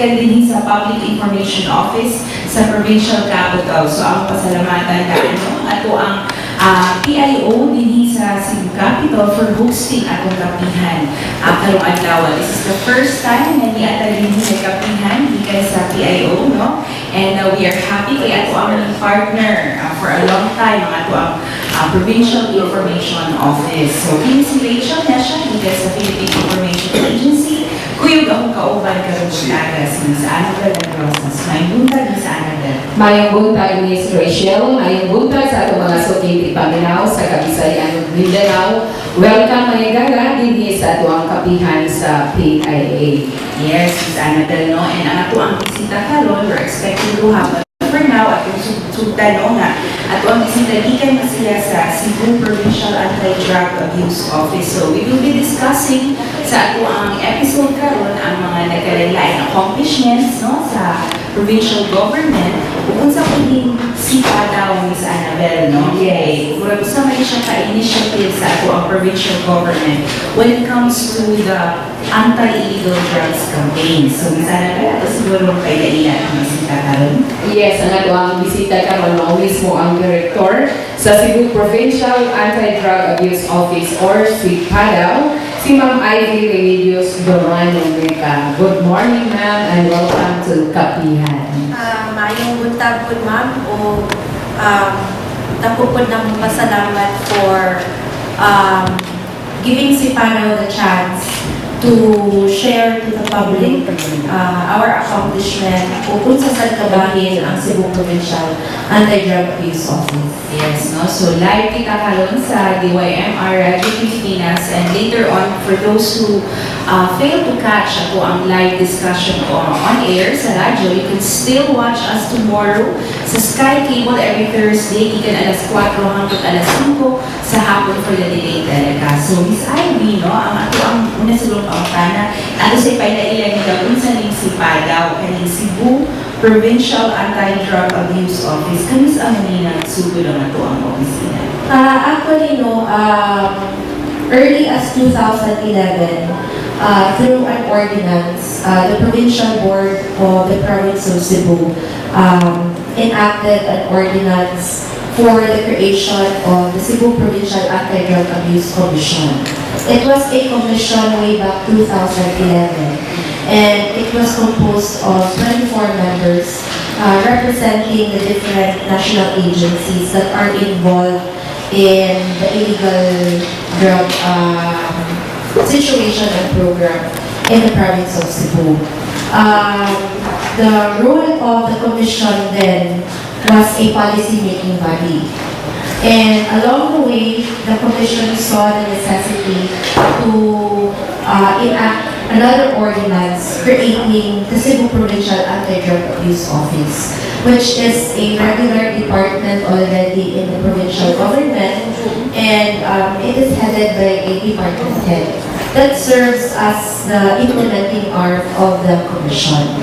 gikan din sa Public Information Office sa Provincial Capital. So ang pasalamatan ato ang PIO din sa Cebu Capital for hosting atong Kapihan karong adlaw. This is the first time na niata din sa Kapihan gikan sa PIO, no? And we are happy kay ato ang partner for a long time ang ato ang Provincial Information Office. So kinsiration na siya gikan sa Philippine Information Agency. Kuyog akong kauban karong buntaga sa Anabel and Rosas. May buntag sa Anabel. Mayong buntag ni Rachel, mayong buntag sa atong mga sukiti paminaw sa Kabisayan ug Mindanao. Welcome mga gaga din sa ato ang Kapihan sa PIA. Yes, Ms. Anabel, no? And ang ato ang bisita karon, we're expecting to have for now atong sugdan no nga ato ang bisita gikan masaya sa Cebu Provincial Anti-Drug Abuse Office. So we will be discussing sa ato ang episode karon ang mga nagkalain accomplishments no sa provincial government kung sa pwedeng CPADAO, Ms. Anabel, no? Okay. Mura gusto may siya ka-initiative sa ato ang provincial government when it comes to the anti-illegal drugs campaign. So, Ms. Anabel, ito siguro kay Daila ang bisita karon. Yes, ang ato ang bisita karon mao mismo ang Director sa Cebu Provincial Anti-Drug Abuse Office or CPADAO, si Ma'am Ivy Remedios Durano-Meca. Good morning, ma'am, and welcome to Kapihan. Mayong buntag po, ma'am, o dako po ng pasalamat for giving CPADAO the chance to share to the public our accomplishment o kung saan kabahin ang Cebu Provincial Anti-Drug Abuse Office. Yes, no? So live kita karon sa DYMR Radyo Pilipinas, and later on, for those who fail to catch ako ang live discussion on air sa radyo, you can still watch us tomorrow sa Sky Cable every Thursday, ikan alas 4 hanggang alas 5 sa hapon for the delayed telecast. So Miss Ivy, no, ang ato ang una sa loob ang pana, ato sa ipailan nila kung sa ning CPADAO, kaning Cebu Provincial Anti-Drug Abuse Office. Kamis ang nila sugod ang ato ang opisina? Actually, no, early as 2011, through an ordinance, the Provincial Board of the Province of Cebu enacted an ordinance for the creation of the Cebu Provincial Anti-Drug Abuse Commission. It was a commission way back 2011, and it was composed of 24 members representing the different national agencies that are involved in the illegal drug situation and program in the province of Cebu. The role of the commission then was a policy-making body. And along the way, the commission saw the necessity to enact another ordinance creating the Cebu Provincial Anti-Drug Abuse Office, which is a regular department already in the provincial government, and it is headed by a department head that serves as the implementing arm of the commission.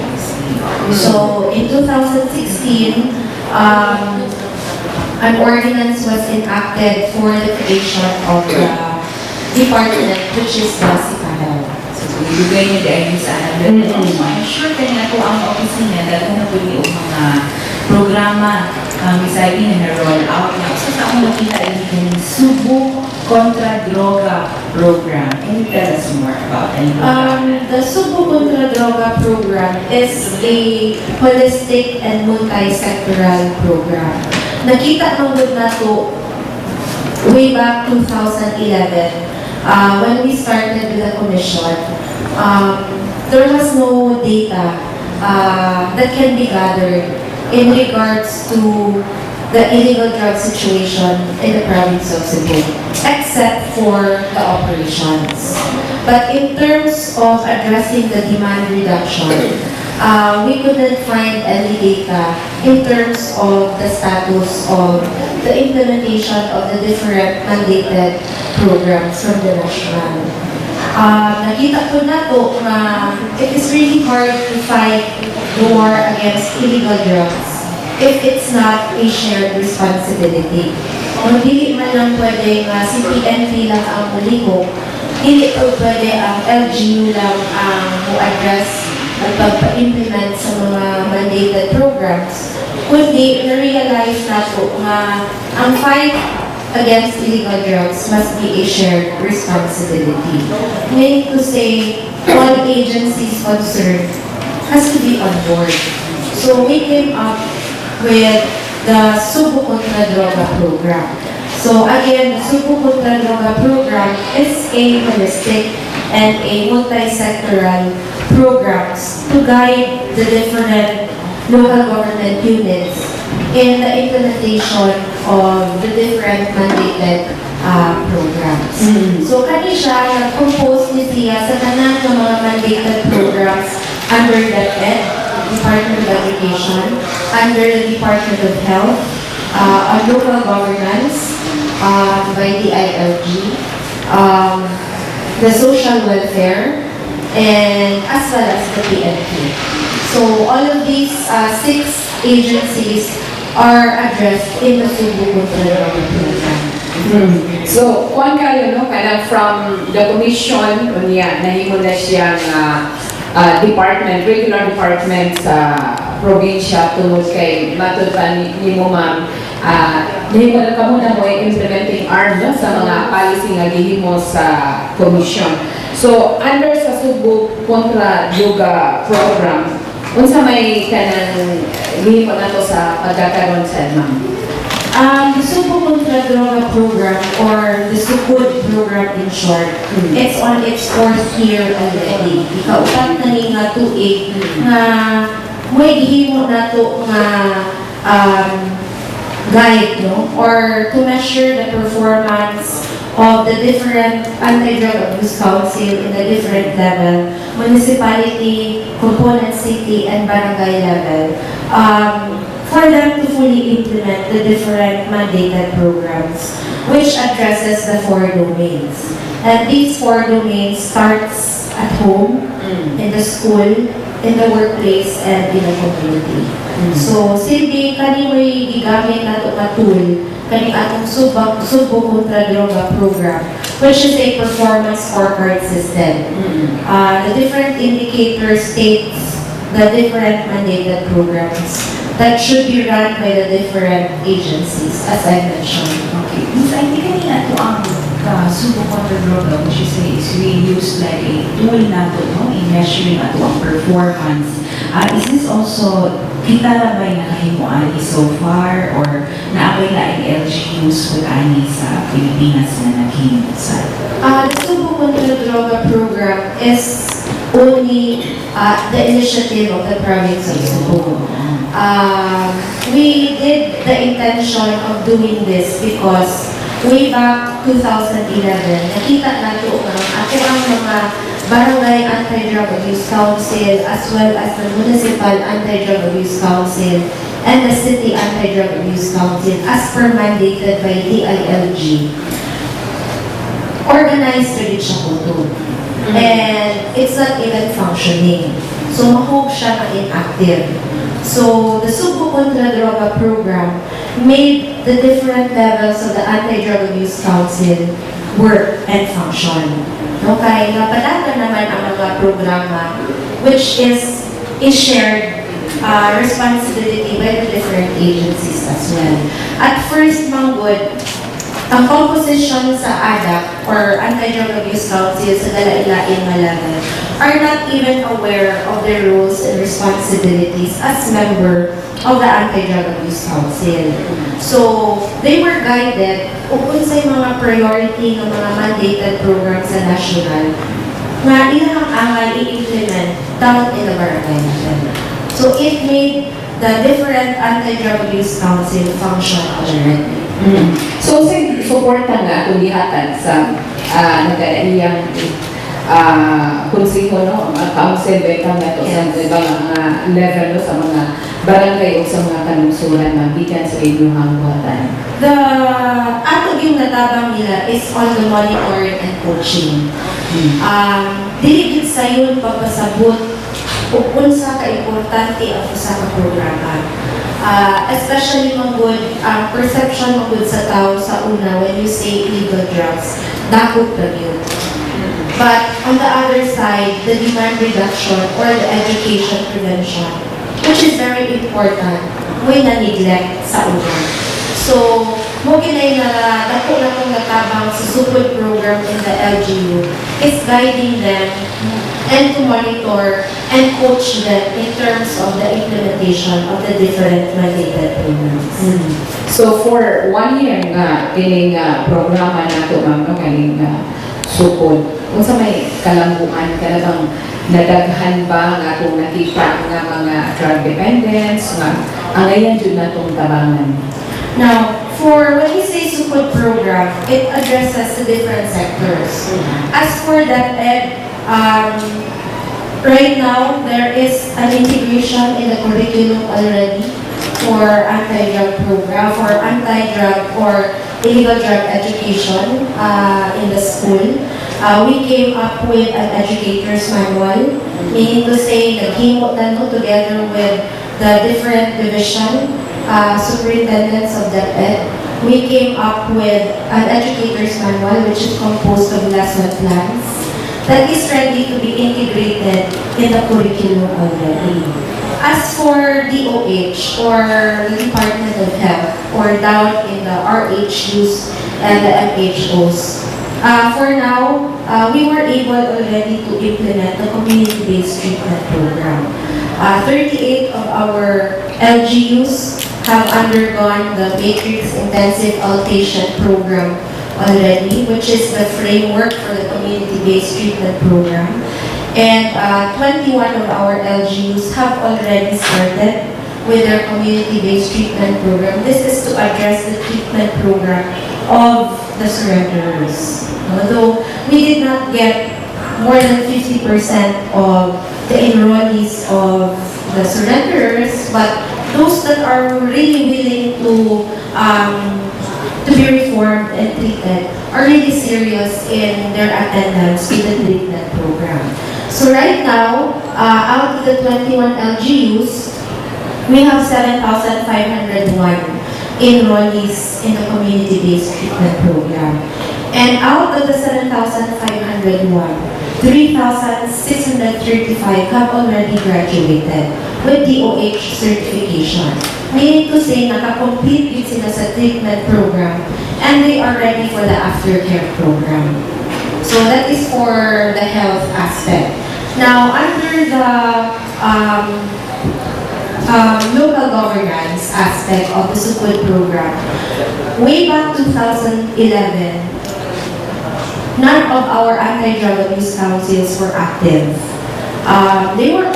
So in 2016, an ordinance was enacted for the creation of the department, which is the CPADAO. So, ibigay niyo dahil sa Anabel. I'm sure kayo na po ang opisina dahil na po yung mga programa Ms. Ivy na roll out na. So, sa akong nakita ay yung Cebu Contra Droga Program. Can you tell us more about it? The Cebu Contra Droga Program is a holistic and multi-sectoral program. Nakita nung na to way back 2011 when we started with the commission. There was no data that can be gathered in regards to the illegal drug situation in the province of Cebu, except for the operations. But in terms of addressing the demand reduction, we couldn't find any data in terms of the status of the implementation of the different mandated programs from the national. Nakita ko na to na it is really hard to fight the war against illegal drugs if it's not a shared responsibility. Kung hindi man lang pwede si PNP lang ang muligo, hindi po pwede ang LGU lang ang address at pagpa-implement sa mga mandated programs, kundi na-realize na po nga ang fight against illegal drugs must be a shared responsibility. Meaning to say, all agencies concerned has to be on board. So we came up with the Cebu Contra Droga program. So again, the Cebu Contra Droga program is a holistic and a multi-sectoral programs to guide the different local government units in the implementation of the different mandated programs. So kani siya nag-compose ni siya sa tanan ng mga mandated programs under the Department of Education, under the Department of Health, on local governance, by the ILG, the social welfare, and as well as the PNP. So all of these 6 agencies are addressed in the Cebu Provincial program. So, kung kayo, no, kanang from the commission, unya, nahimo na siyang department, regular department sa probinsya tungod kay matod pa ni mo ma'am, nahimo na kamo na mo implementing arm no, sa mga policy nga gihimo sa commission. So, under sa Cebu Contra Droga program, unsa may kanang gihimo na to sa pagkakaroon sa ma'am? The Cebu Contra Droga program, or the Cebu program in short, it's on its 4th year already. Ikaupat na ni nga 2A nga may gihimo na to nga guide, no? Or to measure the performance of the different anti-drug abuse council in the different level, municipality, component city, and barangay level, for them to fully implement the different mandated programs, which addresses the 4 domains. And these 4 domains starts at home, in the school, in the workplace, and in the community. So, silbi kani may gigamit nato nga tool kani atong Cebu Contra Droga program, which is a performance scorecard system. The different indicators states the different mandated programs that should be run by the different agencies, as I mentioned. Okay. Miss, I think kanina ito ang Cebu Contra Droga, which is we use like a tool na to, no, in measuring ato ang performance. Is this also, kita na ba yung nakahimuan so far, or naabay na ang LGUs with ani sa Pilipinas na naghimo sa? The Cebu Contra Droga program is only the initiative of the province of Cebu. We did the intention of doing this because way back 2011, nakita nato ato ang mga barangay anti-drug abuse council as well as the municipal anti-drug abuse council and the city anti-drug abuse council as per mandated by DILG. Organized to reach ako. And it's not even functioning. So, mahog siya na inactive. So, the Cebu Contra Droga program made the different levels of the Anti-Drug Abuse Council work and function. Okay, napadala naman ang mga programa which is a shared responsibility by the different agencies as well. At first, manggod, ang composition sa ADAC or Anti-Drug Abuse Council sa dala-ilain na level are not even aware of their roles and responsibilities as member of the Anti-Drug Abuse Council. So, they were guided kung sa mga priority ng mga mandated programs sa national na ilang angal i-implement down in the barangay level. So, it made the different Anti-Drug Abuse Council function already. So, suporta nga kung gihatan sa nagkaiyang konseho, no? Council, betang nga to sa ibang mga level, no? Sa mga barangay o sa mga kanungsuran, mabigan sa inyong buhatan. The ato yung natabang nila is on the monitoring and coaching. Diligid sa yun pagpasabot kung sa ka-importante ang sa programa. Especially manggod, perception manggod sa tao sa una when you say illegal drugs, dakot na yun. But on the other side, the demand reduction or the education prevention, which is very important, may na-neglect sa una. So, mo ginay na dako na kong natabang sa support program in the LGU is guiding them and to monitor and coach them in terms of the implementation of the different mandated programs. So for 1 year nga kining programa nato ma'am no kaning sukod, unsa may kalambuan kanang nadaghan ba nga atong nakita nga mga drug dependents nga angayan jud natong tabangan? Now, when we say support program, it addresses the different sectors. As for that, right now, there is an integration in the curriculum already for anti-drug program, for anti-drug or illegal drug education in the school. We came up with an educator's manual, meaning to say that came together with the different division superintendents of DepEd. We came up with an educator's manual which is composed of lesson plans that is ready to be integrated in the curriculum already. As for DOH or the Department of Health or down in the RHUs and the MHOs, for now, we were able already to implement the community-based treatment program. 38 of our LGUs have undergone the Matrix Intensive Outpatient Program already, which is the framework for the community-based treatment program. And 21 of our LGUs have already started with their community-based treatment program. This is to address the treatment program of the surrenderers. Although we did not get more than 50% of the enrollees of the surrenderers, but those that are really willing to be reformed and treated are really serious in their attendance to the treatment program. So right now, out of the 21 LGUs, we have 7,501 enrollees in the community-based treatment program. And out of the 7,501, 3,635 have already graduated with DOH certification. Meaning to say, nakakomplete din sila sa treatment program and they are ready for the aftercare program. So that is for the health aspect. Now, under the local governance aspect of the support program, way back 2011, none of our anti-drug abuse councils were active. They were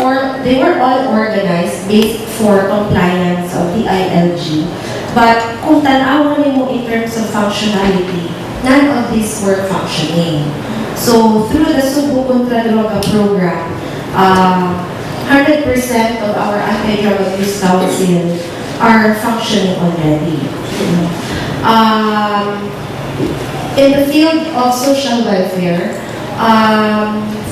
all organized based for compliance of the ILG. But kung tanawan mo in terms of functionality, none of these were functioning. So through the Cebu Contra Droga program, 100% of our anti-drug abuse council are functioning already. In the field of social welfare,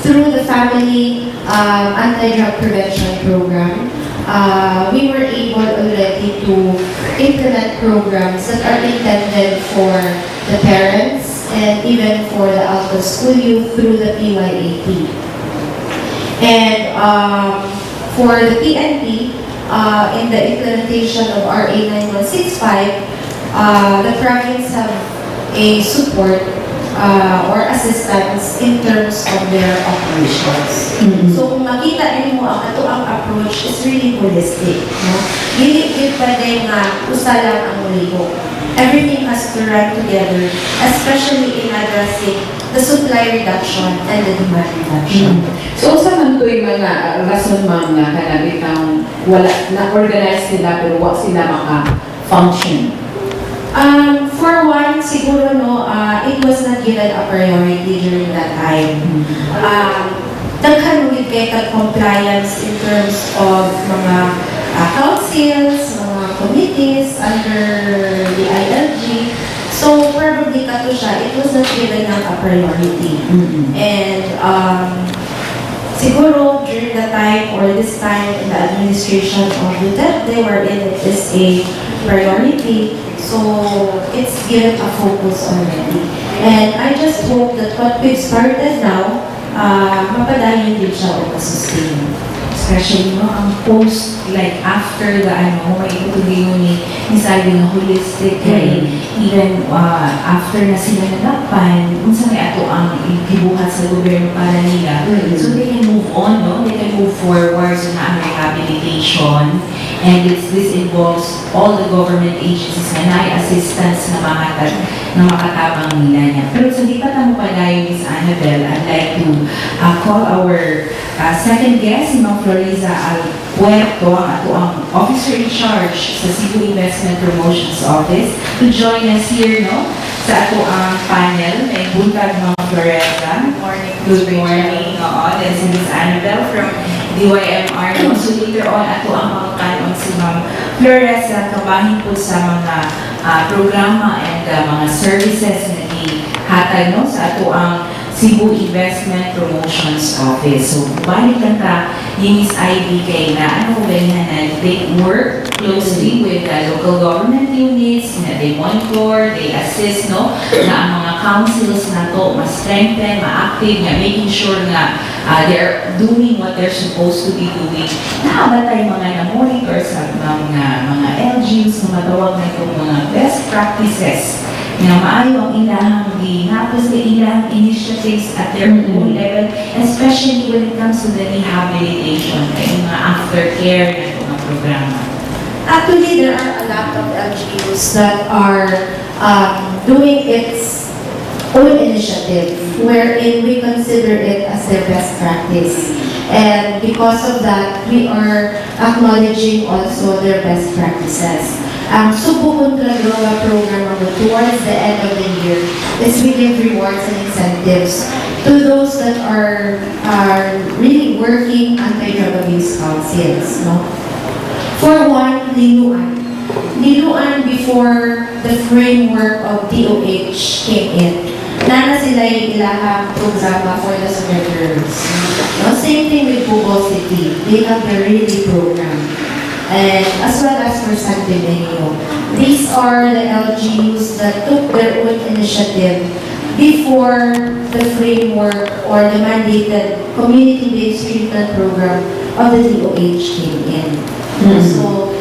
through the family anti-drug prevention program, we were able already to implement programs that are intended for the parents and even for the out-of-school youth through the PYAP. And for the PNP, in the implementation of RA 9165, the province have a support or assistance in terms of their operations. So kung makita rin mo ang approach is really holistic. No? Hindi pwede nga usa lang ang muligo. Everything has to run together, especially in addressing the supply reduction and the demand reduction. So sa man to yung mga rason ma'am nga kanabitang wala na-organize sila pero wala sila maka-function? For one, siguro it was not given a priority during that time. Daghan with kay compliance in terms of mga councils, mga committees under the ILG. So probably kato siya, it was not given a priority. And siguro during the time or this time in the administration of Duterte, wherein it is a priority. So it's given a focus already. And I just hope that what we've started now, mapadayon din siya o masustain. Especially, no, ang post, like, after the, may itutuloy mo ni Ivy na holistic, kay even after na sila nagakpan, kung sa may ato ang gibuhat sa gobyerno para nila, so they can move on, no? They can move forward sa na ang rehabilitation, and this involves all the government agencies na nai-assistance na makatabang nila niya. Pero sa di pa tamo padayon, Ms. Annabelle, I'd like to call our second guest, si Ma'am Floreza Alpuerto, ang officer in charge sa Cebu Investment Promotions Office, to join us here, no, sa ato ang panel. May buntag, Ma'am Floreza. Good morning. Good morning. Oo, then si Ms. Annabelle from DYMR. No? So later on, ato ang makakanon si Ma'am Floreza, kabahin po sa mga programa and mga services na ihatag, no, sa ato ang Cebu Investment Promotions Office. So, balik lang ka ni Ms. Ivy kay na they work closely with the local government units, na they monitor, they assist, no, na ang mga councils na to ma-strengthen, ma-active, na making sure na they're doing what they're supposed to be doing. Nakabatay mga na-monitor sa mga LGUs na matawag na itong mga best practices na maayo ang ilahang ginapos na ilahang initiatives at their own level, especially when it comes to the rehabilitation, yung mga aftercare na mga programa. Actually, there are a lot of LGUs that are doing its own initiative, wherein we consider it as their best practice. And because of that, we are acknowledging also their best practices. Ang Cebu Contra-Droga program towards the end of the year is we give rewards and incentives to those that are really working anti-drug abuse councils. No? For one, Linuan. Linuan before the framework of DOH came in. Nana sila yung ilahang programa for the survivors. No? Same thing with Cebu City. They have their really program. And as well as for San Benito. These are the LGUs that took their own initiative before the framework or the mandated community-based treatment program of the DOH came in. So,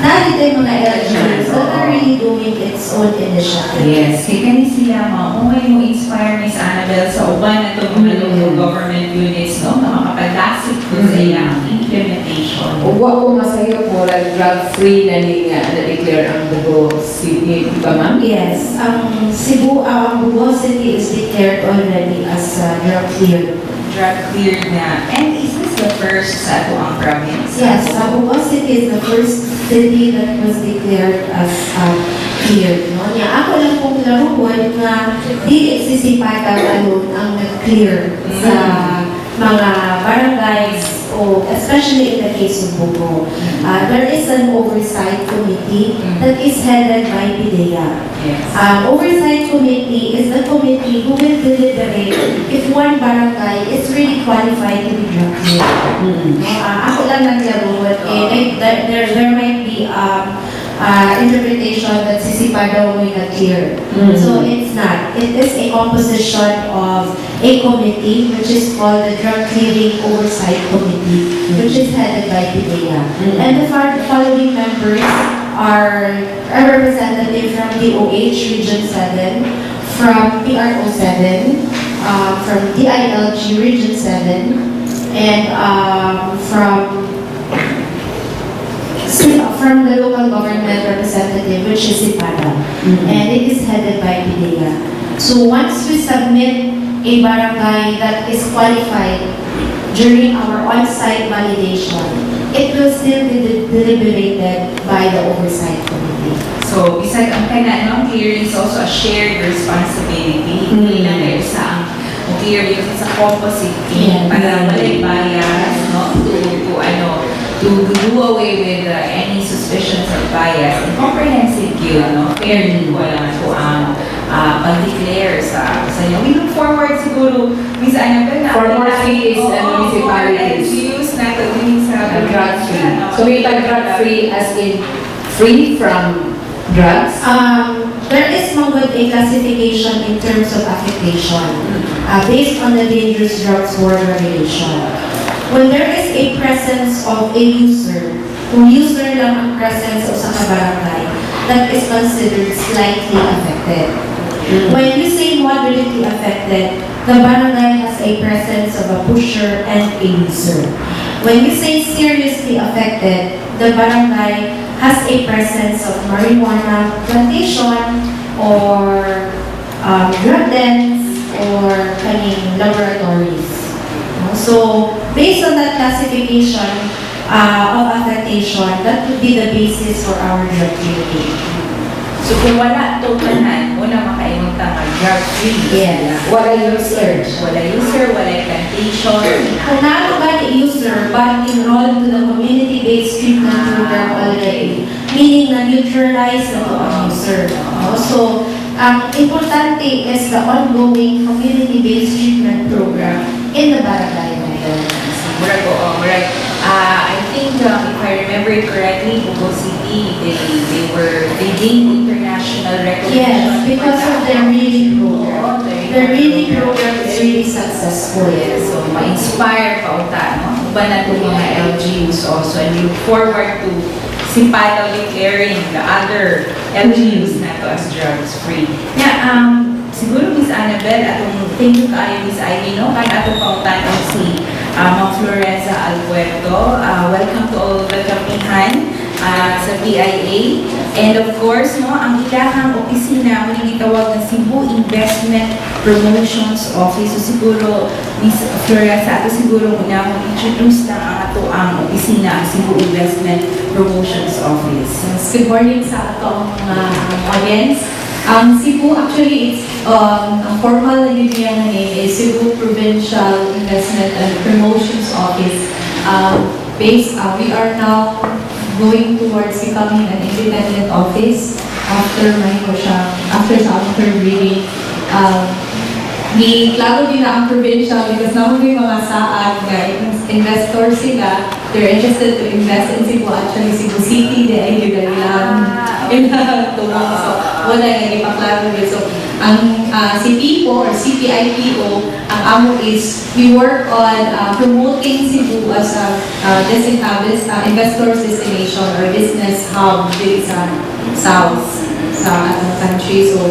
narito yung mga LGUs that are really doing its own initiative. Yes, kaya kani sila umay mo inspire Ms. Annabelle sa uban na itong mga local government units, no, na makapadasik po sa ilang implementation. Huwag ko masayo po na drug-free na-declare ang Cebu City, di ba ma'am? Yes, ang Cebu City is declared already as drug-clear. Drug-cleared na. And is this the first sa ito ang province? Yes, Cebu City is the first city that was declared as cleared. No? Ako lang pong laruan na di si CPADAO alone ang nag-clear sa mga barangays, o especially in the case of Bugo. There is an oversight committee that is headed by PIA. Yes. Oversight committee is the committee who will deliberate if one barangay is really qualified to be drug cleared. Ako lang naglaruan, there might be interpretation that si CPADAO may not clear. So it's not. It is a composition of a committee which is called the Drug Clearing Oversight Committee, which is headed by PIA. And the following members are a representative from DOH Region 7, from PRO 7, from DILG Region 7, and from the local government representative, which is CPADAO, and it is headed by PIA. So once we submit a barangay that is qualified during our on-site validation, it will still be deliberated by the oversight committee. So, bisag ang kanang clearing is also a shared responsibility. Hindi lang kayo sa ang clear because it's a composite team. Para walay bias, no? To do away with any suspicions of bias and comprehensive yun, no? Fair din ko lang ito ang pag-declare sa inyo. We look forward siguro, Ms. Annabelle, na For more cities and municipalities. LGUs na ito din sa Drug-free. So we have drug-free as in free from drugs? There is mangod a classification in terms of affectation based on the Dangerous Drugs Board regulation. When there is a presence of a user, kung user lang ang presence of sa barangay, that is considered slightly affected. When you say moderately affected, the barangay has a presence of a pusher and a user. When you say seriously affected, the barangay has a presence of marijuana plantation or drug dens or kaning laboratories. So, based on that classification of affectation, that would be the basis for our drug treating. So kung wala totalan, wala makaimong tanga drug-free. Yes. Wala user. Wala user, wala plantation. Kung naano ba ni user but enrolled to the community-based treatment program already, meaning na neutralize na to ang user. So, ang importante is the ongoing community-based treatment program in the barangay. Murag oo, murag. I think if I remember it correctly, Cebu City, they gained international recognition. Yes, because of their reading program. Their reading program is really successful. Yes, so ma-inspire pa uta, no? Iba na itong mga LGUs also, and look forward to CPADAO declaring the other LGUs na to as drugs-free. Siguro Miss Annabelle, thank you kaayo Miss Ivy, no? Kaya atong pautanong si Ma'am Floreza Alpuerto. Welcome to all the Kapihan sa PIA. And of course, no, ang ilahang opisina mo gitawag na Cebu Investment Promotions Office. So siguro, Miss Floreza, ato siguro muna mo introduce na ang ato ang opisina, ang Cebu Investment Promotions Office. Good morning sa atong audience. Cebu, actually, it's ang formal na name is Cebu Provincial Investment and Promotions Office. We are now going towards becoming an independent office after after reading. Klaro din na ang provincial because naman yung mga saad na investors sila, they're interested to invest in Cebu. Actually, Cebu City, di ay yung tulong. So, wala nga ipaklaro din. So, ang CPIPO or CPIPO, ang amo is we work on promoting Cebu as a investors destination or business hub dito sa South, sa ating country. So,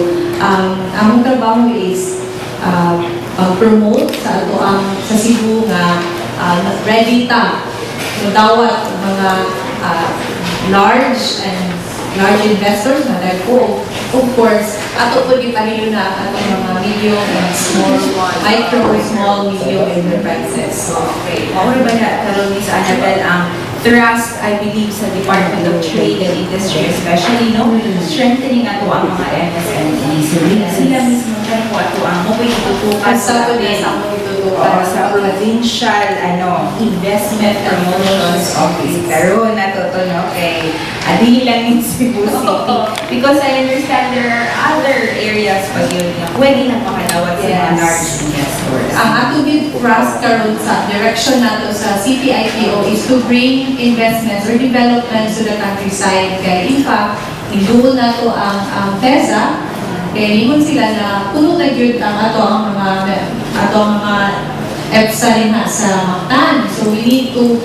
among trabaho is pag-promote sa ato ang sa Cebu nga ready ta. So, dawat mga large investors na nagpo. Of course, ato po ipahilo na ato mga medium and small, micro, small, medium enterprises. So, Okay. Maura ba na karon Miss Annabelle ang thrust, I believe, sa Department of Trade and Industry, especially, no? Strengthening ato ang mga MSMEs. So, sila mismo kayo po ato ang mo itutukan sa sa Provincial Investment Promotions Office. Karoon na to, no? Kay adili lang in Cebu City. Because I understand there are other areas pa yun na pwede na makadawat sa mga large investors. ang ato gid thrust karon sa direction nato sa CPIPO is to bring investments or developments to the countryside. Kaya in fact, hinduol nato ang PESA. Kaya limon sila na puno na yun ang ato ang mga EPSA rin sa Mactan. So we need to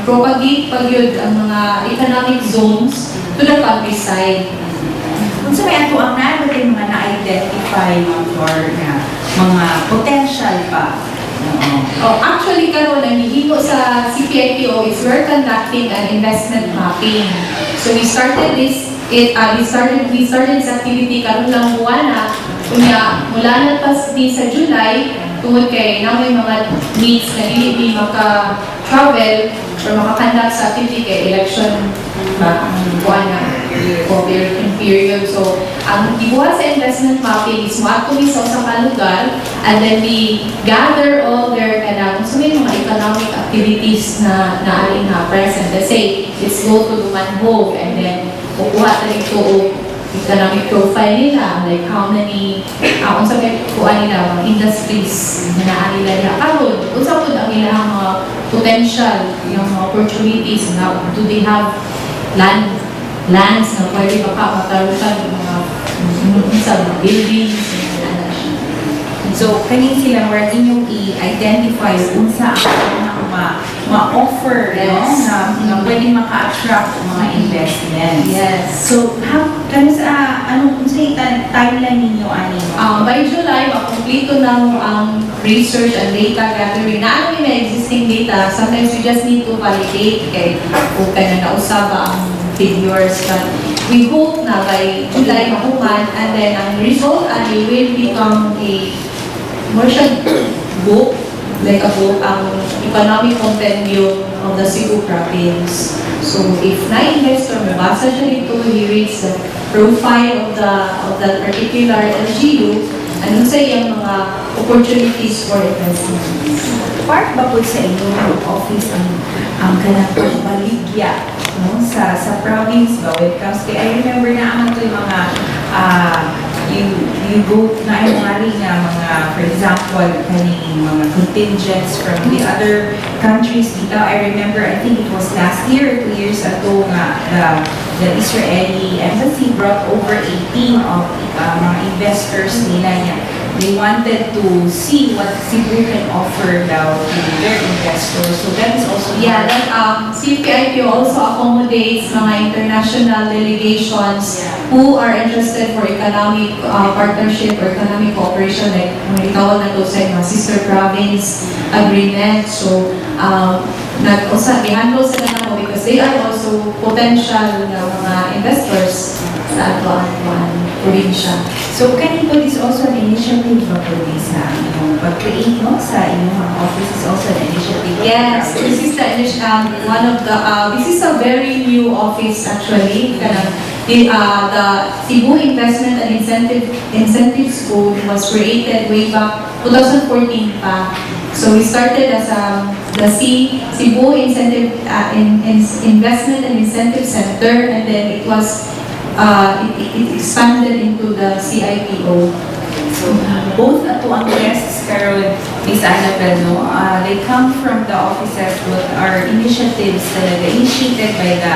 propagate pag yun ang mga economic zones to the countryside. Kung sa may ato ang natin mga na-identify for na mga potential pa. Actually, karon ang hihimo sa CPIPO is we're conducting an investment mapping. So we started this sa activity karon lang buwan na kunya mula na pas di sa July tungod kay na may mga needs na dili maka-travel or maka-conduct sa activity kay election buwan na period. So, ang ibuhat sa investment mapping is mato sa lugar and then we gather all their kung may mga economic activities na naaling present. Let's say, let's go to Manhog and then kukuha na ito economic profile nila, like how many, kung sa may kuha nila, mga industries na naaling nila. Karon, kung sa po ang ilang mga potential, yung mga opportunities, na do they have land lands na pwede matarutan ng mga sa mga buildings. So, kanin sila where inyong i-identify kung sa ang ma-offer na pwede maka-attract mga investments. Yes. So, kung sa timeline ninyo, By July, makumpleto ng research and data gathering. Na may existing data, sometimes we just need to validate kung kaya nausaba ang figures. But we hope na by July makuhan, and then ang result will become a commercial book, like a book, ang economic compendium of the Cebu Province. So if na-investor, mabasa siya dito, he reads the profile of that particular LGU, anong sa iyang mga opportunities for investments. Part ba po sa inyong office ang kanang pagbaligya sa province ba when it comes to, I remember na ang ito yung mga you go na ay mga, for example, kaning mga contingents from the other countries dito. I remember, I think it was last year or 2 years ago nga, the Israeli embassy brought over 18 of mga investors nila niya. They wanted to see what Cebu can offer daw to their investors. So that is also CPIPO also accommodates mga international delegations who are interested for economic partnership or economic cooperation, like itawag na to sa mga sister province agreement. So i-handle sila na mo because they are also potential na mga investors sa ato ang probinsya. So, kanito is also an initiative ba po sa pag-create sa inyong office is also an initiative? Yes, this is one of the, this is a very new office actually. The Cebu Investment and Incentives Code was created way back 2014 pa. So we started as the Cebu Investment and Incentive Center, and then it it expanded into the CPIO. So, both ato ang guests karon is Annabelle, they come from the offices that are initiatives talaga initiated by the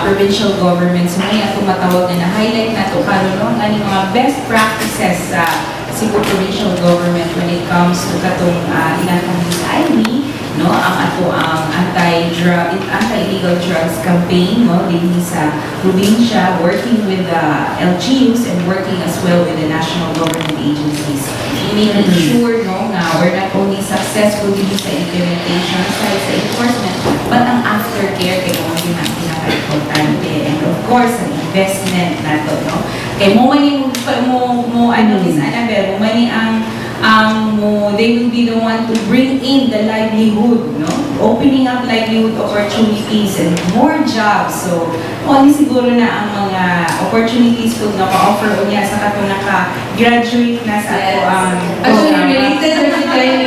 provincial government. So, may ato matawag na highlight na ito karon ang mga best practices sa Cebu Provincial Government when it comes to katong inatang sa Ivy, ang ato ang anti-illegal drugs campaign, din sa probinsya, working with the LGUs and working as well with the national government agencies. Making sure nga we're not only successful din sa implementation side sa enforcement, but ang aftercare kay mo din ang pinaka-importante. And of course, ang investment nato, kay mo Miss Annabelle, they will be the one to bring in the livelihood, opening up livelihood opportunities and more jobs. So, siguro na ang mga opportunities po na pa-offer o niya sa katong naka-graduate na sa ato ang actually related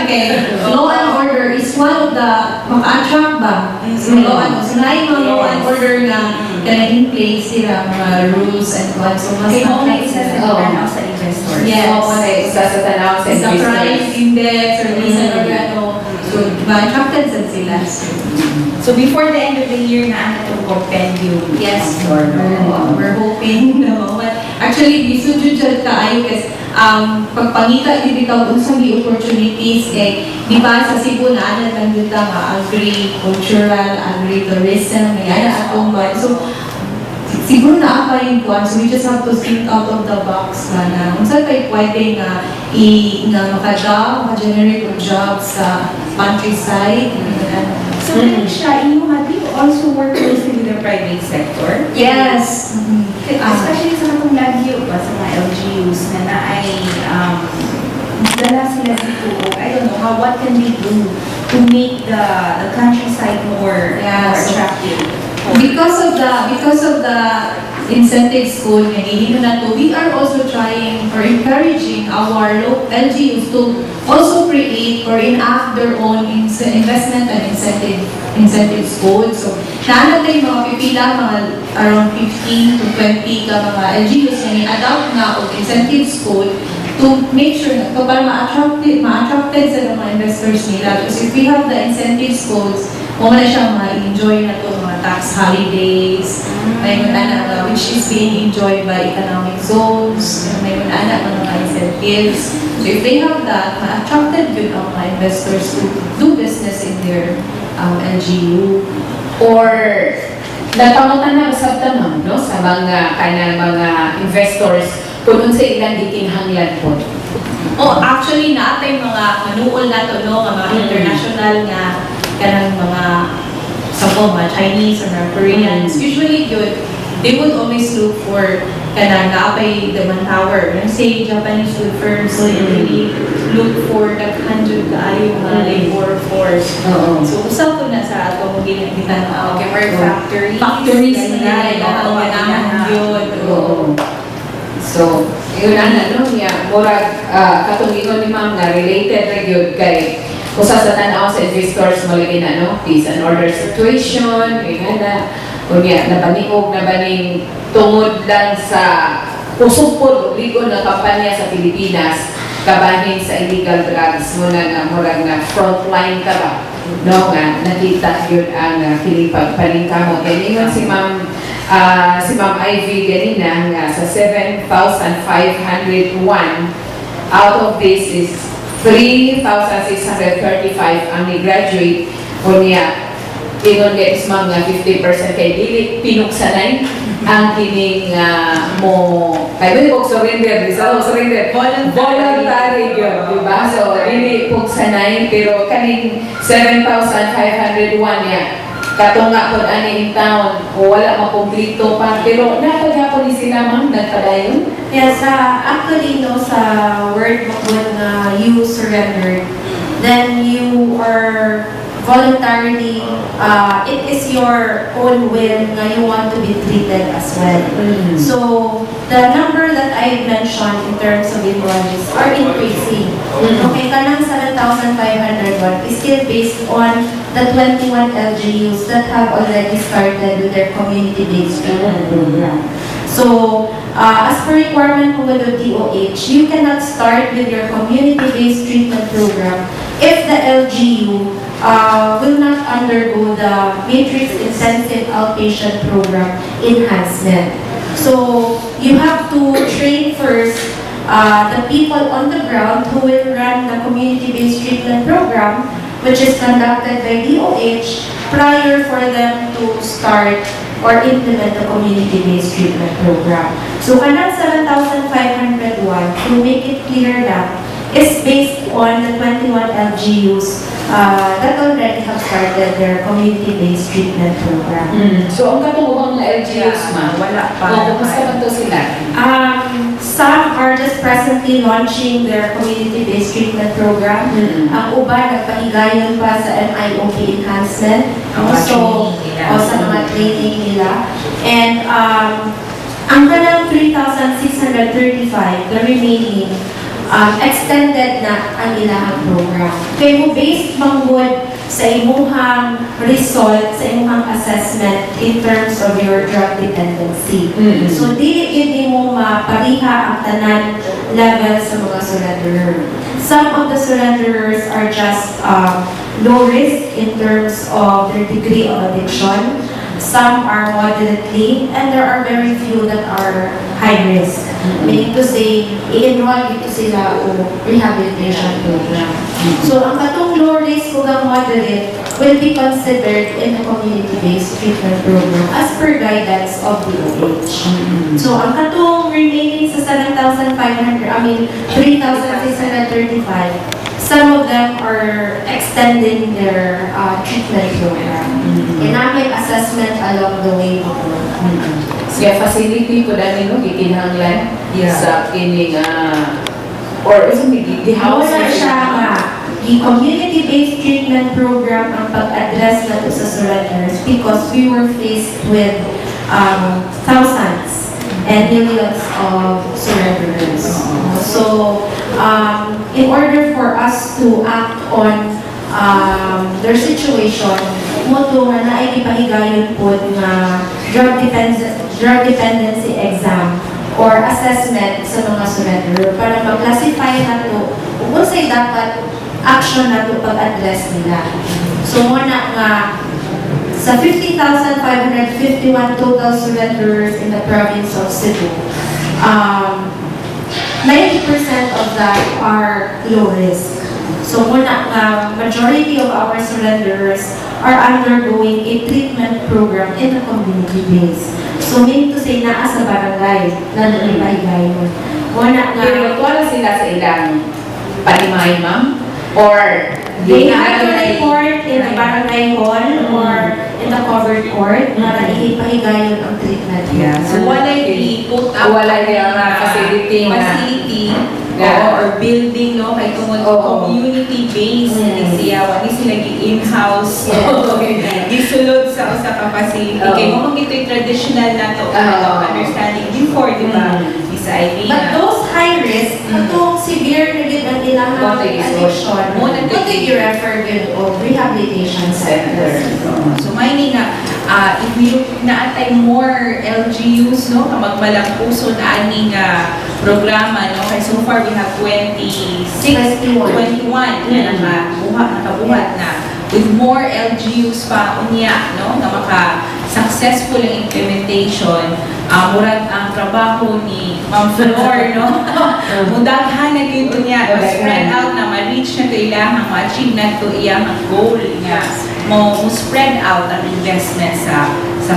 kay law and order is one of the maka-attract ba? So law and order na in place sila mga rules and what. So mas isa sa tanaw sa investors. Yes. Isa sa tanaw sa investors. Sa price index or minsan or so ma-attracted sila. So before the end of the year na itong compendium. Yes. We're hoping actually bisudjud kaayo kasi pagpangita din bitaw unsang opportunities kay di ba sa Cebu na lang dito nga agricultural, agritourism, may atong so siguro na apa yung kuan, so we just have to think out of the box na unsa kay pwede nga ma-generate jobs sa countryside. So siya, do you also work closely with the private sector? Yes. Especially sa katong lagyo pa sa mga LGUs na ay dala sila dito. I don't know what can they do to make the countryside more attractive. Because of the incentives code we are also trying or encouraging our LGUs to also create or enact their own investment and incentives code. So, naanatay mga pipila, mga around 15 to 20 ka mga LGUs na ni-adopt na o incentives code to make sure na para ma-attracted sa mga investors nila. Because if we have the incentives codes, mo na siya ma-enjoy na to mga tax holidays, may mga which is being enjoyed by economic zones, may mga mga incentives. So if they have that, ma-attracted yun ang mga investors to do business in their LGU. Or napangutan na usab ta ma'am, no, sa mga kanang mga investors kung unsa ilang gikinahanglan po. Oh, actually natin mga manuol na to, no, mga international nga kanang mga mga Chinese or mga Koreans. Usually yun, they would always look for kanang naapay the manpower. When say Japanese firms, so they really look for the hundred kaayo mga labor force. So usap ko na sa ato mo ginagbitan Okay, more factories. Factories na ganahan yun. So, yun no, niya, murag katungingon ni ma'am na related ra gyud kay usa sa tan-aw sa investors mo lagi na, no, peace and order situation, na unya nabaniog na baning tungod lang sa usupod ligon na kampanya sa Pilipinas kabahin sa illegal drugs mo na nga murag na frontline ka ba, no, nga nakita yun ang pinipagpalingkamot. Kaya ningon si ma'am Ivy ganina nga sa 7,501 out of this is 3,635 ang ni-graduate o niya ingon guys mga 50% kay dili pinuksanay ang kining mo kay dili pog surrender voluntary yun, diba? So dili pugsanay pero kaning 7,501 niya katunga pod ani in town o wala makumplito pa pero napagapon ni sila ma'am nagpadayon. Yes, actually no, sa word mo na you surrendered, then you are voluntarily, it is your own will na you want to be treated as well. So, the number that I mentioned in terms of enrollees are increasing. Okay, kanang 7,501 is still based on the 21 LGUs that have already started with their community-based treatment program. So, as per requirement of the DOH, you cannot start with your community-based treatment program if the LGU will not undergo the Matrix Intensive Outpatient Program enhancement. So, you have to train first the people on the ground who will run the community-based treatment program, which is conducted by DOH, prior for them to start or implement the community-based treatment program. So, kanang 7,501, to make it clear lang, is based on the 21 LGUs that already have started their community-based treatment program. So, ang katungubang na LGUs ma'am, wala pa. kumusta man to sila? Some are just presently launching their community-based treatment program. Ang uban, nagpahigayon pa sa MIOP enhancement. So, sa mga training nila. And ang kanang 3,635, the remaining, extended na ang ilahang program. Kaya mo based manggod sa imuhang result, sa imuhang assessment in terms of your drug dependency. So, dili mo mapariha ang tanan level sa mga surrenderer. Some of the surrenderers are just low risk in terms of their degree of addiction. Some are moderately, and there are very few that are high risk. Meaning to say, i-enroll dito sila o rehabilitation program. So, ang katong low risk o moderate will be considered in the community-based treatment program as per guidance of DOH. So, ang katong remaining sa 3,635, some of them are extending their treatment program. And namin assessment along the way before. Siya facility ko dami no gikinahanglan sa kining or di house Wala siya nga. The community-based treatment program ang pag-address na to sa surrenderers because we were faced with thousands and millions of surrenderers. So, in order for us to act on their situation, moto nga na ay ipahigayon po na drug dependency exam or assessment sa mga surrenderer para mag-classify na to kung sa'y dapat action na to pag-address nila. So muna nga sa 50,551 total surrenderers in the province of Cebu, 90% of that are low risk. So muna nga, majority of our surrenderers are undergoing a treatment program in the community base. So meaning to say, naa sa barangay na nalipahigayon. Muna nga, Pero wala sila sa ilang panimay, ma'am? Or they have to report in the barangay hall or in the covered court para ipahigayon ang treatment. Yeah. So, wala yung put up Wala yung facility or building, no? Kay tungod community-based, hindi siya, wala sila in-house, gisulod sa usa ka facility. Kaya kung ito'y traditional na to, understanding before, di ba? Sa Ivy. But those high risk, itong severe na yun ang ilang addiction, what did you refer yun o rehabilitation center? So, mining nga, if we look naatay more LGUs, no, kamagmalang puso na aning programa, no, kaya so far we have 21 na nakabuhat na with more LGUs pa unya, no, na maka-successful ang implementation. Murag ang trabaho ni Ma'am Flor, no? Mudaghan na yun unya, spread out na ma-reach na ito ilahang, ma-achieve na ito iyahang goal nga mo spread out ang investment sa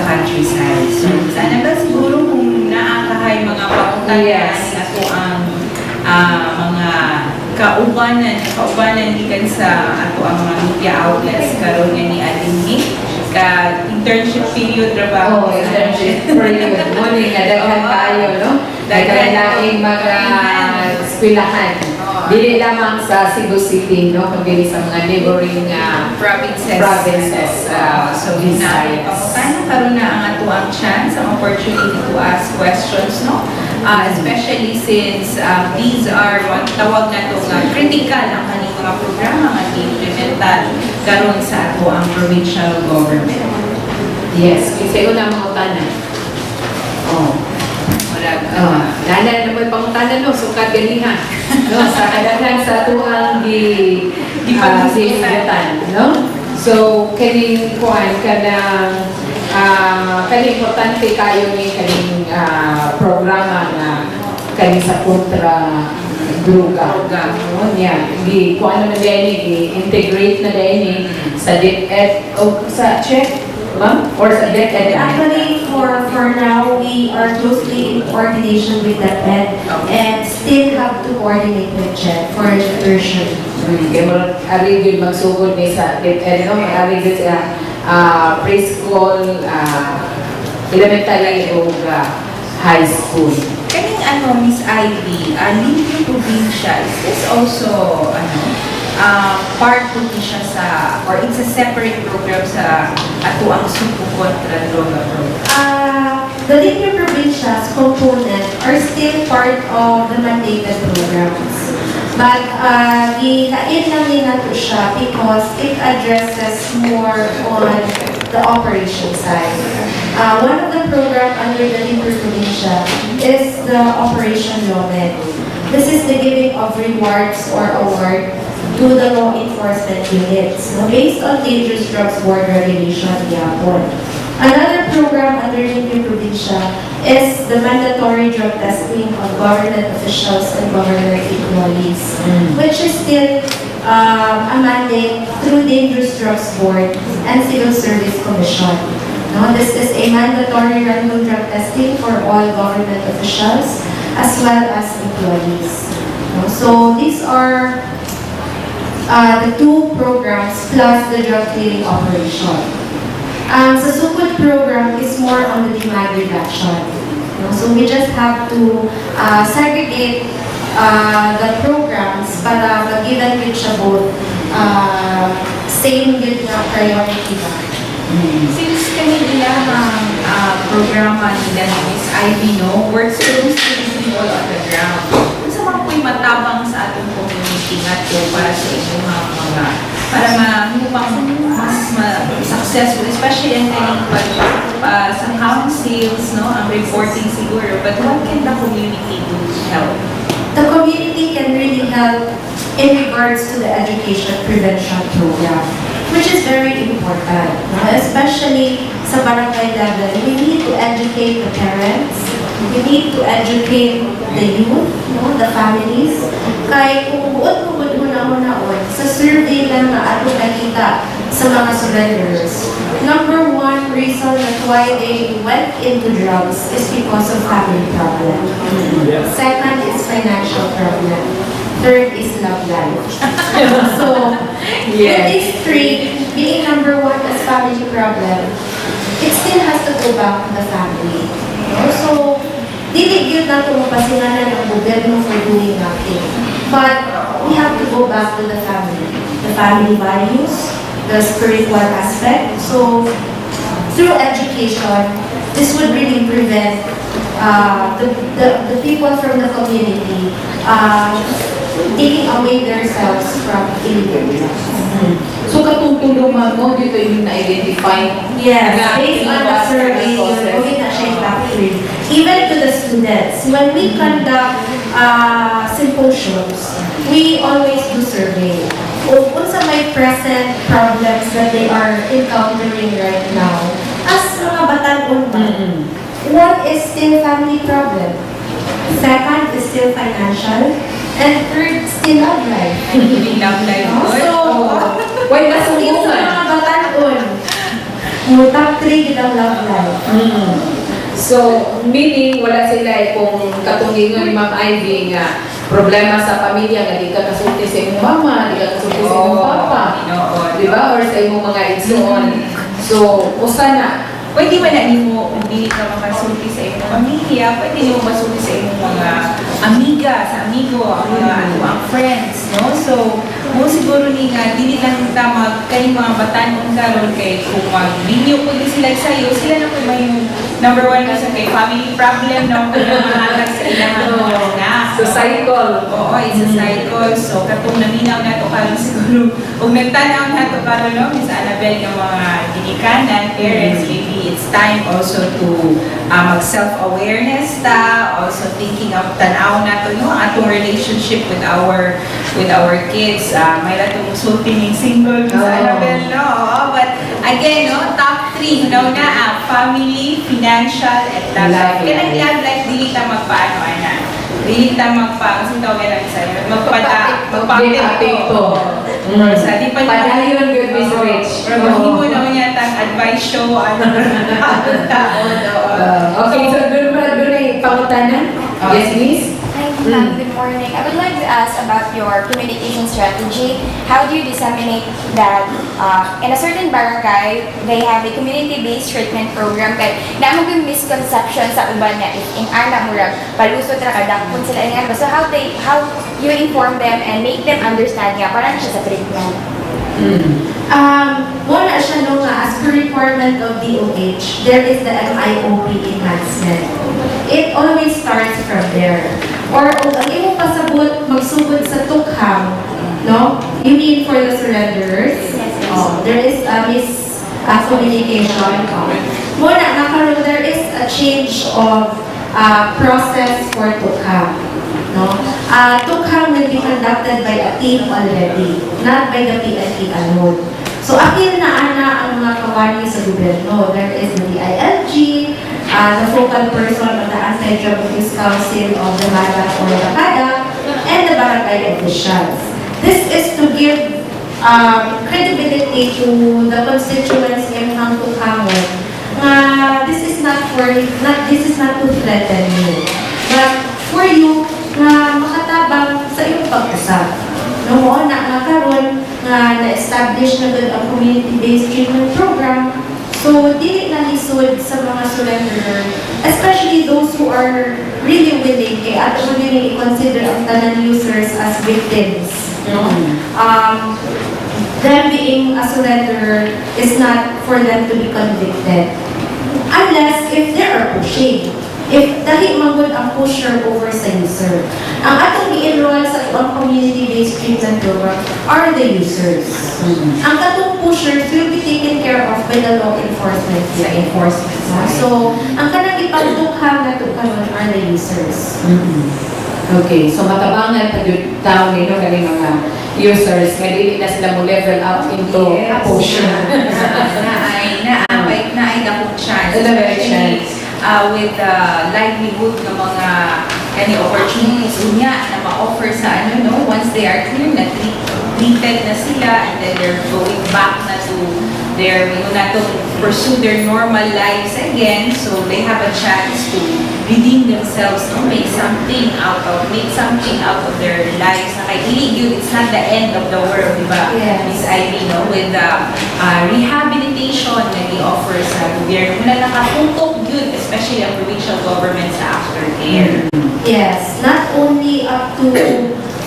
countryside. So, sana ba siguro kung naakahay mga pauntayan ato ang mga kaubanan gikan sa ato ang mga media outlets karon nga ni Adinhi ka internship period trabaho. Internship period. Morning na daghan tayo, no? Daghan laing mga eskwelahan. Dili lamang sa Cebu City, no? Kundi sa mga neighboring provinces. So, ginamit pamutana karon na ang ato ang chance, ang opportunity to ask questions, no? Especially since these are what tawag na itong critical ang kanilang mga programa nga i-implementan karon sa ato ang provincial government. Yes, kasi una mga utanan. Nana na may pangutanan, no? Sukat ganihan. No? Sa kadaghan sa ato ang ipag-isigutan, no? So, kaning kuhan ka ng kaning importante kayo ni kaning programa na kaning sa kontra droga. No? Yan. Kung ano na din, i-integrate na din sa DepEd o sa check, ma'am? Or sa DepEd? Actually, for now, we are closely in coordination with DepEd and still have to coordinate with CHED for version. Kaya mo ari yun magsugod ni sa DepEd, no? Ari yun sa preschool, elementary o high school. Kaning Miss Ivy, Cebu Provincial is also part po siya sa, or it's a separate program sa ato ang Cebu kontra droga program. The Cebu Provincial's component are still part of the mandated programs. But lain lang nila to siya because it addresses more on the operation side. One of the programs under the Cebu Provincial is the Operation Lomed. This is the giving of rewards or award to the law enforcement units based on dangerous drugs board regulation. Another program under Cebu Provincial is the mandatory drug testing of government officials and government employees, which is still a mandate through Dangerous Drugs Board and Civil Service Commission. No, this is a mandatory random drug testing for all government officials as well as employees. No, so these are the two programs plus the drug clearing operation. Sa Sukod program is more on the demand reduction. So we just have to segregate the programs para mag-given with siya both same good na priority ba. Since kanila programa nila ng Miss Ivy, no, works closely with people on the ground. Kung sa mga po'y matabang sa atong community nga to para sa inyong mga para mas successful, especially ang kaning sa councils, no, ang reporting siguro. But what can the community do to help? The community can really help in regards to the education prevention program. which is very important, no? Especially sa barangay level. We need to educate the parents, we need to educate the youth, no? The families. Kaya kung buot mo una-una sa survey lang na ato nakita sa mga surrenderers, number one reason that why they went into drugs is because of family problem. Second is financial problem. Third is love life. So, with these three, being number one as family problem, it still has to go back to the family. No? So, dili gyud nato mapasinganan ang gobyerno for doing nothing. But we have to go back to the family values, the spiritual aspect. So, through education, this would really prevent the people from the community taking away themselves from illegal drugs. So katutulungan mo dito yung na-identify? Yes, based on the survey, okay na siya yung top 3. Even to the students, when we conduct symposiums, we always do survey. Kung sa may present problems that they are encountering right now, as mga batan-on ba, what is still family problem? Second is still financial. And third, still love life. Love life. So, why mas yung sa mga batan-on, top 3 kitang love life. So, meaning, wala sila kung katungingan ni Ma'am Ivy nga problema sa pamilya nga di ka kasulti sa imong mama, di ka kasulti sa imong papa, di ba? Or sa imong mga igsoon. So, usa na, pwede man na mo hindi ka makasulti sa imong pamilya, pwede mo masulti sa imong mga amiga, sa amigo, ang friends, no? So, mo siguro ni nga, dili lang tama kay mga batan karon kay kung mag-video po din sila sa'yo, sila na po may number one reason kay family problem, no? Kung namahalag sa ilang na. so cycle. Oo, it's a cycle. So, katong naminaw na ito karon siguro, kung nagtanaw na ito karon, no? Miss Annabelle, yung mga ginikanan, parents, maybe it's time also to mag-self-awareness ta, also thinking of tanaw na ito, no? Atong relationship with our kids. May ratong sulti ng single, Miss Annabelle, no? But again, no? Top 3, no? Family, financial, and love life. Kaya nag-love life, dili ta magpaano, ana. Dili ta kasi tawag lang sa'yo, magpapito. Sa di pa Padayon good Miss Rich. Hindi mo na niya tang advice show, Okay, so doon ay pangutanan? Yes, Miss? Hi, ma'am. Good morning. I would like to ask about your communication strategy. How do you disseminate that in a certain barangay, they have a community-based treatment program kaya naman yung misconception sa uban niya in anak murag palusot na kadakpon sila nga. So how you inform them and make them understand nga parang siya sa treatment? Wala siya nung as per requirement of DOH, there is the MIOP enhancement. It always starts from there. Or kung ang iyong pasabot, magsugod sa tukhang, no? You mean for the surrenderers? Yes. There is a miscommunication. Muna, nakaroon, there is a change of process for tukhang. No? Tukhang will be conducted by a team already, not by the PNP alone. So, akin na ang mga kawani sa gobyerno. There is the DILG, the focal person of the Anti-Drug Abuse Council of the MADA or the CPADAO, and the barangay officials. This is to give credibility to the constituents in Hangtukangon. This is not to threaten you, but for you na makatabang sa iyong pag-usap. Noon na karon na-establish na good ang community-based treatment program. So, dili na lisod sa mga surrenderer, especially those who are really willing, kaya ato really i-consider ang tanan users as victims. No? Them being a surrenderer is not for them to be convicted. Unless if they are pushing. If dahil manggod ang pusher over sa user. Ang atong i-enroll sa ang community-based treatment program are the users. Ang katong pushers will be taken care of by the law enforcement. So, ang kanang ipagtukhang na tukanon are the users. Okay, so matabangan pa yung tao nino kani mga users nga dili na sila mo level up into potion. na ay dakong chance. Especially, with livelihood ng mga kani opportunities unya na ma-offer sa once they are clear na treated na sila and then they're going back na to their to pursue their normal lives again, so they have a chance to redeem themselves, make something out of their lives. Na kay dili it's not the end of the world, di ba? Yes. Miss Ivy, with the rehabilitation na i-offer sa gobyerno. Muna nakatutok yun, especially ang provincial government sa aftercare. Yes, not only up to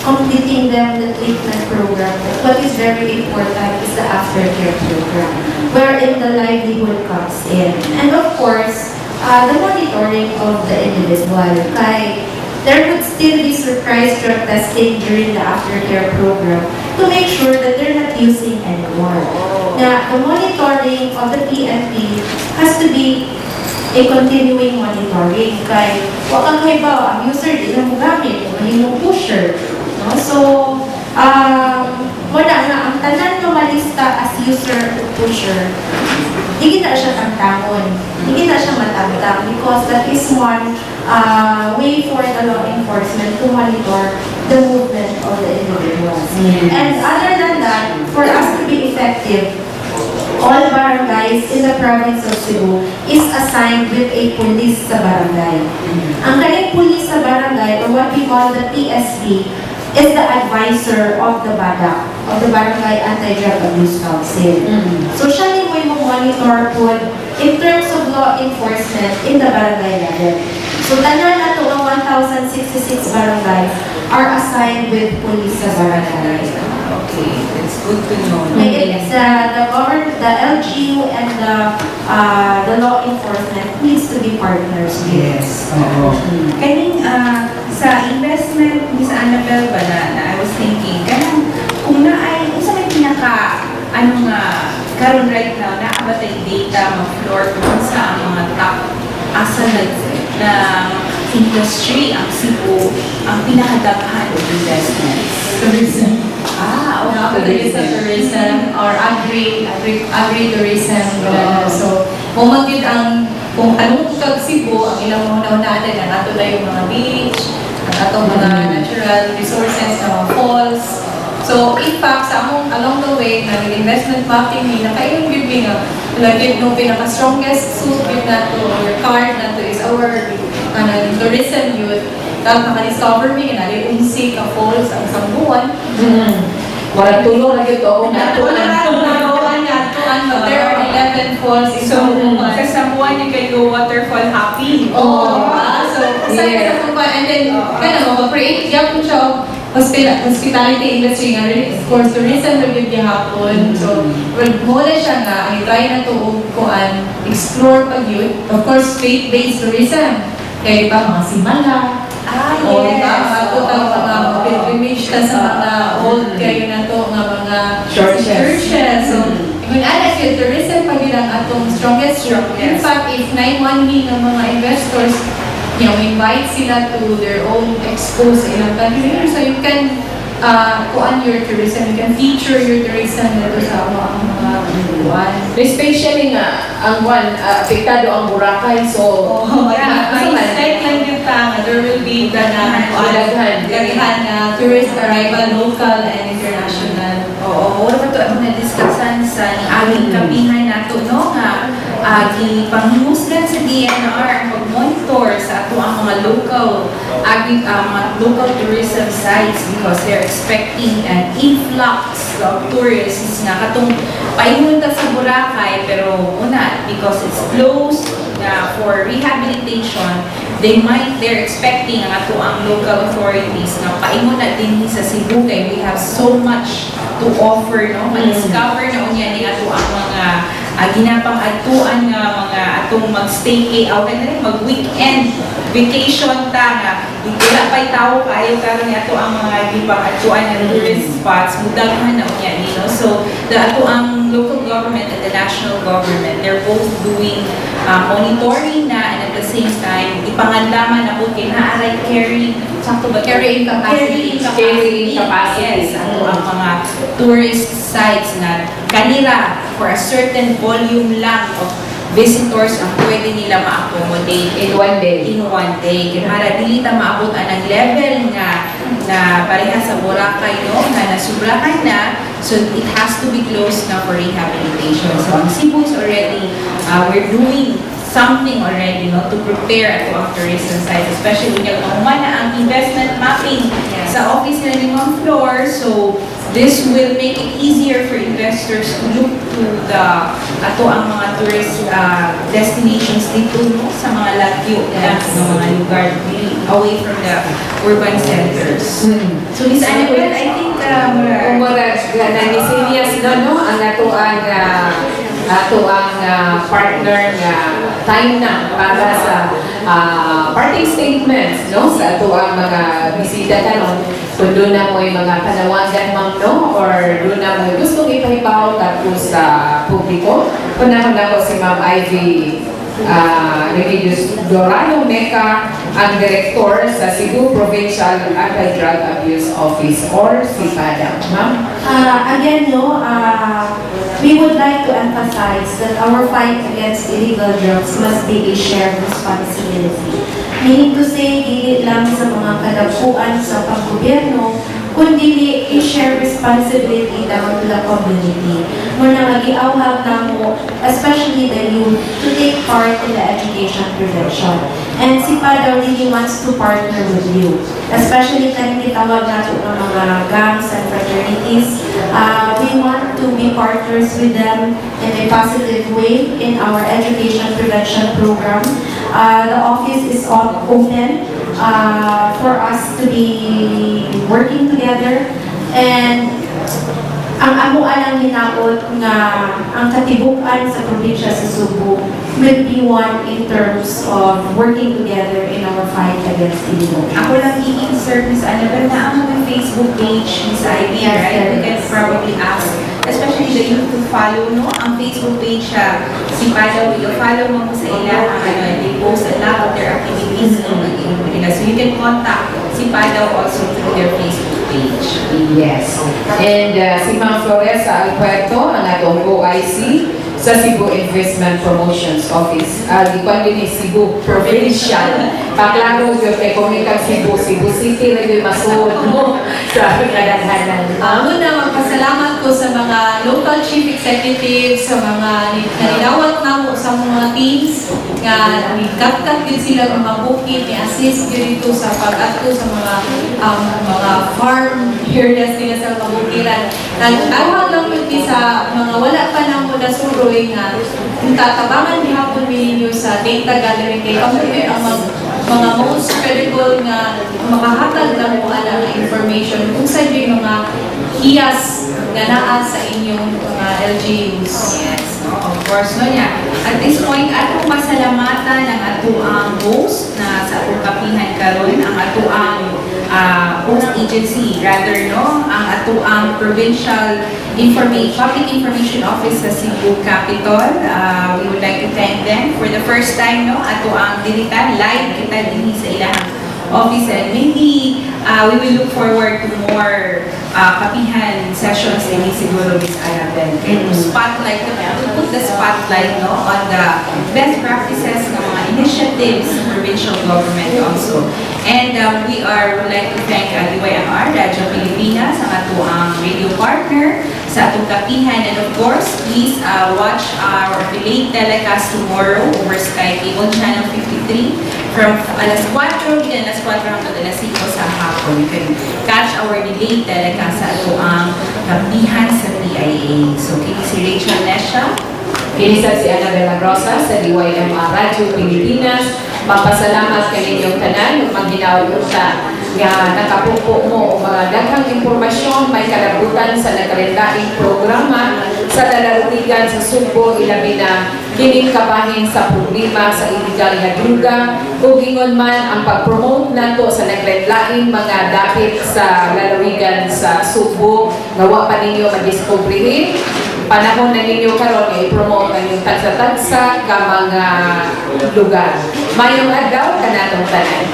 completing them the treatment program, but what is very important is the aftercare program, wherein the livelihood comes in. And of course, the monitoring of the individual. Kaya there would still be surprise drug testing during the aftercare program to make sure that they're not using anymore. Now, the monitoring of the PNP has to be a continuing monitoring. Kaya wakang halimbawa, ang user di na mo gamit, yung pusher. No? So, wala na, ang tanan no malista as user o pusher, hindi na siya tamtamon, hindi na siya matamtam because that is one way for the law enforcement to monitor the movement of the individuals. And other than that, for us to be effective, all barangays in the province of Cebu is assigned with a police sa barangay. Ang kaning police sa barangay, or what we call the PSP, is the advisor of the BADA, of the Barangay Anti-Drug Abuse Council. So siya ni mo monitor po in terms of law enforcement in the barangay level. So tanan na to ang 1,066 barangays are assigned with police sa barangay. Okay, that's good to know. It's the government, the LGU, and the law enforcement needs to be partners with. Yes. Kaning sa investment, Miss Annabelle ba na I was thinking, kung sa may pinaka, karon right now, nakabatay data, floor kung sa mga top asanad na industry, ang Cebu, ang pinakadaghan of investments. tourism. Tourism or agri-tourism. So, moment yun kung anong kag Cebu, ang ilang mga natin, ang ato na yung mga beach, ang ato mga natural resources, na mga falls. So, in fact, sa among along the way, nag-investment mapping ni, nakailang bibig nga, like yung pinaka-strongest suit yun na to, or card na to is our tourism youth. Tapos naka-discover me, nari-umsi ka falls ang Sambuan. Walang tulong lagi ito akong natuan. There are 11 falls in Sambuan. Sa Sambuan, you can go waterfall happy. So, sa Sambuan, and then, create yan po siya, hospitality industry nga rin, of course, tourism na yun hapon. So, mula siya nga, ay try na ito kuan, explore pag yun. Of course, faith-based tourism. Kaya diba, mga simala. Yes. Mga pilgrimage ka sa mga old kayo na to, mga churches. So, kung alas yun, tourism pag yun ang atong strongest rock. In fact, if 911 ng mga investors, invite sila to their own expos ilang country. So you can kuan your tourism, you can feature your tourism dito sa mga buwan. Especially nga, ang apektado ang Boracay, so Like lang yung there will be daghan tourist arrival, local and international. Oo, wala pa ito ang na-discussan sa aming Kapihan nato, nga panghimusgan sa DYMR ang pag-monitor sa ato ang mga local tourism sites because they're expecting an influx of tourists nga katong painunta sa Boracay, pero because it's closed for rehabilitation, they're expecting ang ato ang local authorities na paingon na din sa Cebu kay we have so much to offer, ma-discover na unya ni ato ang mga ginapang-atuan nga mga atong mag-stay mag-weekend vacation nga wala pa'y tao kayo karon nga ato ang mga gipang-atuan nga tourist spots mudaghan na unya nino. So the ato ang local government and the national government, they're both doing monitoring na, and at the same time ipangandaman na po kay naaray caring sakto ba? Carrying capacity. Carrying capacity. Yes, ang mga tourist sites na kanila for a certain volume lang of visitors ang pwede nila ma-accommodate In one day. Kaya para dili ta maabot ang level nga na pareha sa Boracay no nga nasubrahan na, so it has to be closed na for rehabilitation. So ang Cebu is already we're doing something already no to prepare at ang tourism sites, especially when yung na ang investment mapping sa office nila ni Ma'am Flor. So this will make it easier for investors to look to the ang mga tourist destinations dito no, sa mga lagyo ng mga lugar away from the urban centers. So Miss Annabelle, I think Kumbaga, ni Senias no, ang ato ang partner nga time na para sa parting statements no sa ato ang mga bisita karon. Kung doon na mo yung mga panawagan ma'am no, or doon na mo gusto ipahibaw tapos sa publiko. Kunahon ako si Ma'am Ivy Remedios Durano-Meca, ang Director sa Cebu Provincial Anti-Drug Abuse Office or CPADAO. Ma'am? Again, no, we would like to emphasize that our fight against illegal drugs must be a shared responsibility. Meaning to say, hindi lang sa mga kadapuan sa paggobyerno, kundi i-share responsibility daw to the community. Muna mag-iawhag na mo, especially the youth, to take part in the education prevention. And si CPADAO really wants to partner with you. Especially kung kitawag natin ng mga gangs and fraternities. We want to be partners with them in a positive way in our education prevention program. The office is open for us to be working together, and ang amo alang hinaot nga ang katibukan sa probinsya sa Cebu will be one in terms of working together in our fight against illegal drugs. ako lang i-insert Miss Annabelle na ang mga Facebook page Miss Ivy, Yes, right? We yes. can probably ask, especially the youth to follow, no? Ang Facebook page siya, si Padaw, i-follow mo sa ila, they post a lot of their activities, no? So you can contact si Padaw also through their Facebook page. Yes. And si Ma'am Floreza Alpuerto, ang atong OIC sa Cebu Investment Promotions Office. Ikuan din ni Cebu Provincial. Paklaro yun kay Komitang Cebu City, rin masuod mo sa kadaghanan. Muna, magpasalamat ko sa mga local chief executives, sa mga nanilawat na mo sa mga teams, nga nagkatkat din sila ng mga bukid, ni-assist din dito sa pag-ato sa mga farm areas nila sa mga bukiran. Nag-awag lang yun sa mga wala pa nang muna suroy nga kung tatabangan ni hapon ninyo sa data gathering kay kamuti ang mga most critical nga makahatag na mo ang information kung sa yung mga hiyas na naa sa inyong mga LGUs. Yes, no, of course, no niya. At this point, atong pasalamatan ng atuang host na sa atong Kapihan karon, ang atuang host agency, rather, no, ang atuang Provincial Public Information Office sa Cebu Capital. We would like to thank them for the first time, no, atuang dilitan, live kita din sa ilang office, and maybe we will look forward to more Kapihan sessions in siguro Miss Annabelle. And spotlight naman, to put the spotlight no, on the best practices ng mga initiatives ng provincial government also. And we would like to thank DYMR Radyo Pilipinas, ang atuang radio partner sa atong Kapihan. And of course, please watch our delayed telecast tomorrow over Sky Cable Channel 53 from alas 4 hanggang alas 4 hanggang alas 5 sa hapon. You can catch our delayed telecast sa atuang Kapihan sa PIA. So, kini si Rachel Nesha. Kinisa si Annabella Rosa sa DYMR Radyo Pilipinas. Mapasalamat kaninyong tanan kung magginawa sa nga nakapupo mo o mga daghang impormasyon may karabutan sa nagkalendaring programa sa dalawtigan sa Cebu, ilabi na kining kabahin sa problema sa illegal nga druga ug ingon man ang pag-promote nato sa nagkalendaring mga dapit sa lalawigan sa Cebu nga wa pa ninyo madiskubrihin. Panahon na ninyo karon nga i-promote ang yung tagsa-tagsa ka mga lugar. Mayong adlaw kanatong tanan.